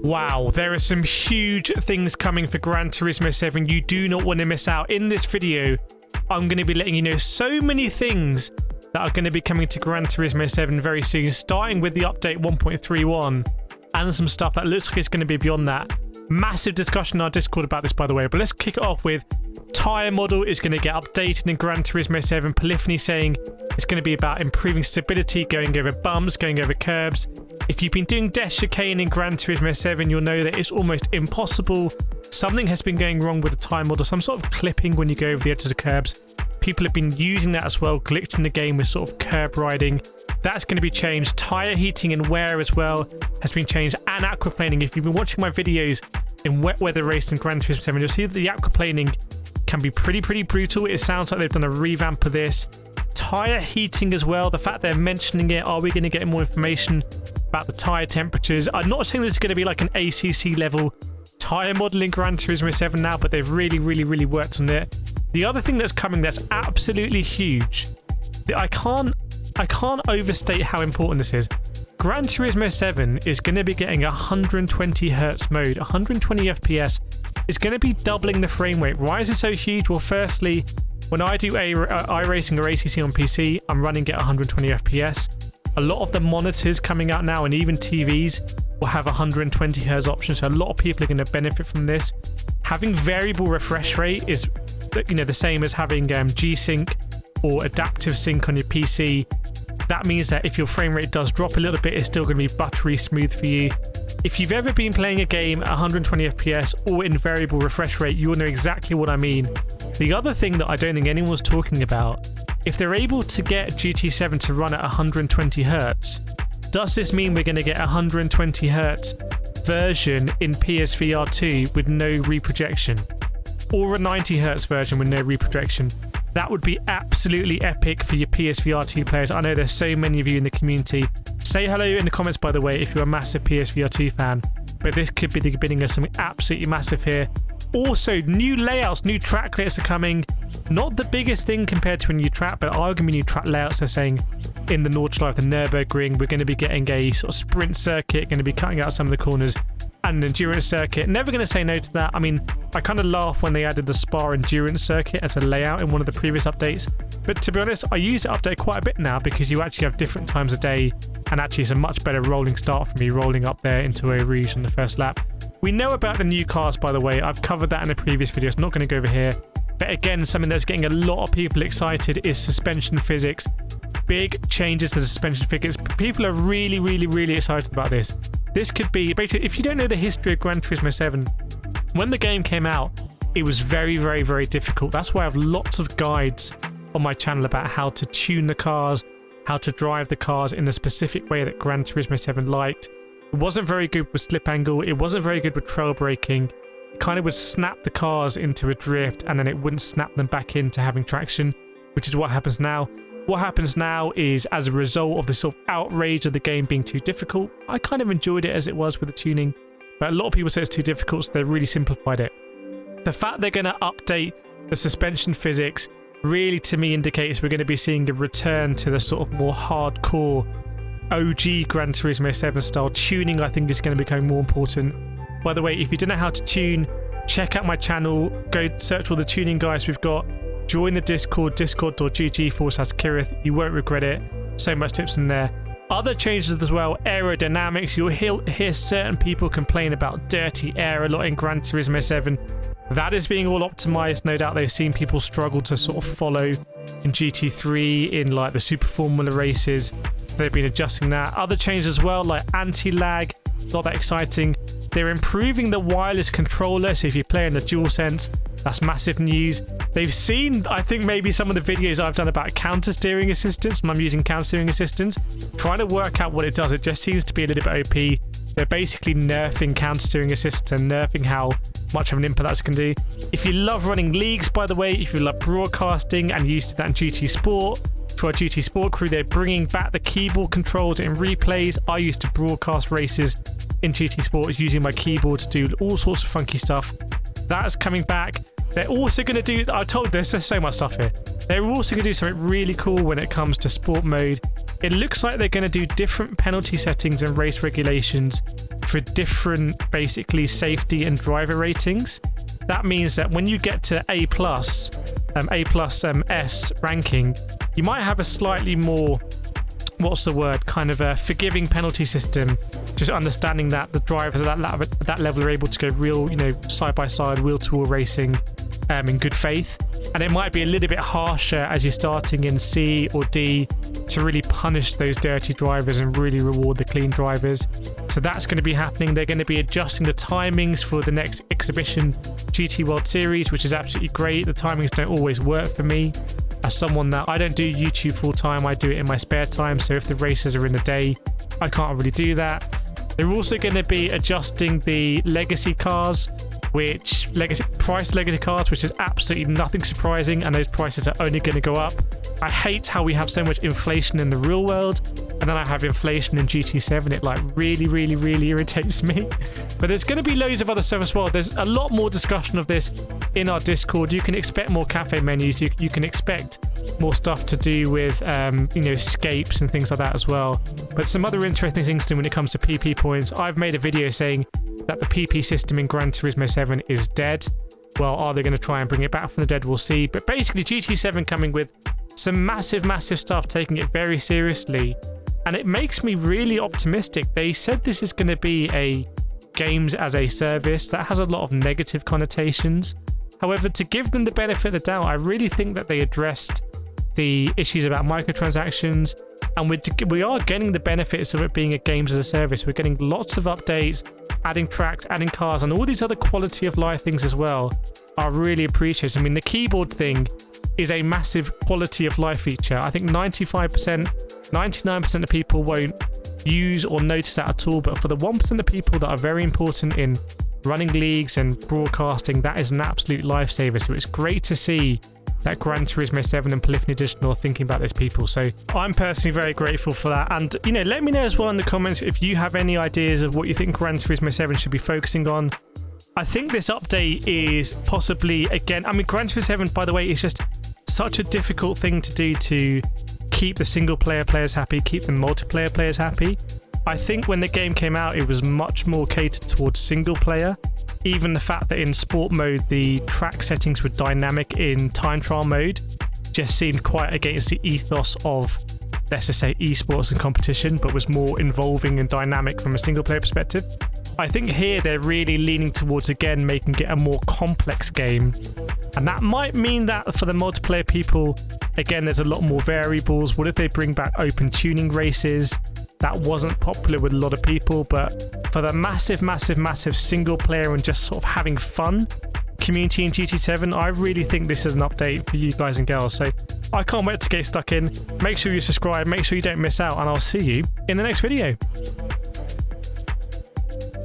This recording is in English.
Wow, there are some huge things coming for Gran Turismo 7 you do not want to miss out. In this video, I'm going to be letting you know so many things that are going to be coming to Gran Turismo 7 very soon, starting with the update 1.31 and some stuff that looks like it's going to be beyond that. Massive discussion on our Discord about this, by the way, but let's kick it off with tyre model is going to get updated in Gran Turismo 7. Polyphony saying it's going to be about improving stability, going over bumps, going over curbs. If you've been doing death chicane in Gran Turismo 7, you'll know that it's almost impossible. Something has been going wrong with the tyre model, some sort of clipping when you go over the edges of curbs. People have been using that as well, glitching the game with sort of curb riding. That's going to be changed. Tyre heating and wear as well has been changed, and aquaplaning. If you've been watching my videos in wet weather racing in Gran Turismo 7, you'll see that the aquaplaning can be pretty brutal. It sounds like they've done a revamp of this. Tyre heating as well, the fact they're mentioning it. Are we going to get more information about the tyre temperatures? I'm not saying this is going to be like an ACC level tyre model in Gran Turismo 7 now, but they've really worked on it. The other thing that's coming that's absolutely huge, I can't overstate how important this is. Gran Turismo 7 is going to be getting 120 Hz mode, 120 FPS. It's going to be doubling the frame rate. Why is it so huge? Well, firstly, when I do iRacing or ACC on PC, I'm running at 120 FPS. A lot of the monitors coming out now and even TVs will have 120 Hz option, so a lot of people are going to benefit from this. Having variable refresh rate is, the same as having G-Sync or adaptive sync on your PC. That means that if your frame rate does drop a little bit, it's still going to be buttery smooth for you. If you've ever been playing a game at 120 FPS or in variable refresh rate, you'll know exactly what I mean. The other thing that I don't think anyone's talking about, if they're able to get GT7 to run at 120 Hz, does this mean we're going to get a 120 Hz version in PSVR2 with no reprojection? Or a 90 Hz version with no reprojection? That would be absolutely epic for your PSVR2 players. I know there's so many of you in the community. Say hello in the comments, by the way, if you're a massive PSVR2 fan. But this could be the beginning of something absolutely massive here. Also, new layouts, new track layouts are coming. Not the biggest thing compared to a new track, but arguably new track layouts. They're saying in the Nordschleife, the Nürburgring, we're going to be getting a sort of sprint circuit, going to be cutting out some of the corners, and an endurance circuit. Never going to say no to that. I mean, I kind of laugh when they added the Spa endurance circuit as a layout in one of the previous updates. But to be honest, I use the update quite a bit now because you actually have different times a day, and actually it's a much better rolling start for me, rolling up there into Eau Rouge on the first lap. We know about the new cars, by the way. I've covered that in a previous video. It's not going to go over here. But again, something that's getting a lot of people excited is suspension physics. Big changes to the suspension physics. People are really excited about this. This could be, basically, if you don't know the history of Gran Turismo 7, when the game came out, it was very difficult. That's why I have lots of guides on my channel about how to tune the cars, how to drive the cars in the specific way that Gran Turismo 7 liked. It wasn't very good with slip angle. It wasn't very good with trail braking. It kind of would snap the cars into a drift and then it wouldn't snap them back into having traction, which is what happens now. What happens now is, as a result of the sort of outrage of the game being too difficult, I kind of enjoyed it as it was with the tuning, but a lot of people say it's too difficult, so they've really simplified it. The fact they're going to update the suspension physics really, to me, indicates we're going to be seeing a return to the sort of more hardcore OG Gran Turismo 7 style tuning. I think is going to become more important. By the way, if you don't know how to tune, check out my channel, go search all the tuning guides we've got, join the Discord, discord.gg/Kireth. You won't regret it. So much tips in there. Other changes as well, aerodynamics. You'll hear certain people complain about dirty air a lot in Gran Turismo 7. That is being all optimized. No doubt they've seen people struggle to sort of follow in GT3, in like the Super Formula races. They've been adjusting that. Other changes as well, like anti-lag, not that exciting. They're improving the wireless controller, so if you play in the DualSense, that's massive news. They've seen, I think, maybe some of the videos I've done about counter steering assistance when I'm using counter steering assistance, trying to work out what it does. It just seems to be a little bit OP. They're basically nerfing counter steering assistance and nerfing how much of an input that can do. If you love running leagues, by the way, if you love broadcasting and used to that in GT Sport, for our GT Sport crew, they're bringing back the keyboard controls in replays. I used to broadcast races in GT Sport using my keyboard to do all sorts of funky stuff. That's coming back. They're also going to do, I told there's so much stuff here. They're also going to do something really cool when it comes to sport mode. it looks like they're going to do different penalty settings and race regulations for different, basically, safety and driver ratings. That means that when you get to A+, S ranking, you might have a slightly more, kind of a forgiving penalty system, just understanding that the drivers at that level are able to go real, side by side, wheel to wheel racing in good faith. And it might be a little bit harsher as you're starting in C or D to really punish those dirty drivers and really reward the clean drivers. So that's going to be happening. They're going to be adjusting the timings for the next exhibition GT World Series, which is absolutely great. The timings don't always work for me. As someone that I don't do YouTube full time, I do it in my spare time. So if the races are in the day, I can't really do that. They're also going to be adjusting the legacy cars, legacy cars, which is absolutely nothing surprising, and those prices are only going to go up. I hate how we have so much inflation in the real world, and then I have inflation in GT7. It really irritates me. But there's going to be loads of other stuff as well. There's a lot more discussion of this in our Discord. You can expect more cafe menus. You can expect more stuff to do with escapes and things like that as well. But some other interesting things when it comes to PP points. I've made a video saying that the PP system in Gran Turismo 7 is dead. Well, are they going to try and bring it back from the dead? We'll see. But basically, GT7 coming with some massive stuff, taking it very seriously. And it makes me really optimistic. They said this is going to be a games as a service. That has a lot of negative connotations. However, to give them the benefit of the doubt, I really think that they addressed the issues about microtransactions. And we are getting the benefits of it being a games as a service. We're getting lots of updates, adding tracks, adding cars, and all these other quality of life things as well are really appreciated. I mean, the keyboard thing is a massive quality of life feature. I think 95%, 99% of people won't use or notice that at all. But for the 1% of people that are very important in running leagues and broadcasting, that is an absolute lifesaver. So it's great to see that Gran Turismo 7 and Polyphony Digital are thinking about those people. So I'm personally very grateful for that. And, let me know as well in the comments if you have any ideas of what you think Gran Turismo 7 should be focusing on. I think this update is possibly, again, Gran Turismo 7, by the way, is just such a difficult thing to do to keep the single player players happy, keep the multiplayer players happy. I think when the game came out, it was much more catered towards single player. Even the fact that in sport mode, the track settings were dynamic in time trial mode just seemed quite against the ethos of, let's just say, esports and competition, but was more involving and dynamic from a single player perspective. I think here they're really leaning towards, again, making it a more complex game. And that might mean that for the multiplayer people, again, there's a lot more variables. What if they bring back open tuning races? That wasn't popular with a lot of people, but for the massive single player and just sort of having fun community in GT7, I really think this is an update for you guys and girls. So I can't wait to get stuck in. Make sure you subscribe, make sure you don't miss out, and I'll see you in the next video.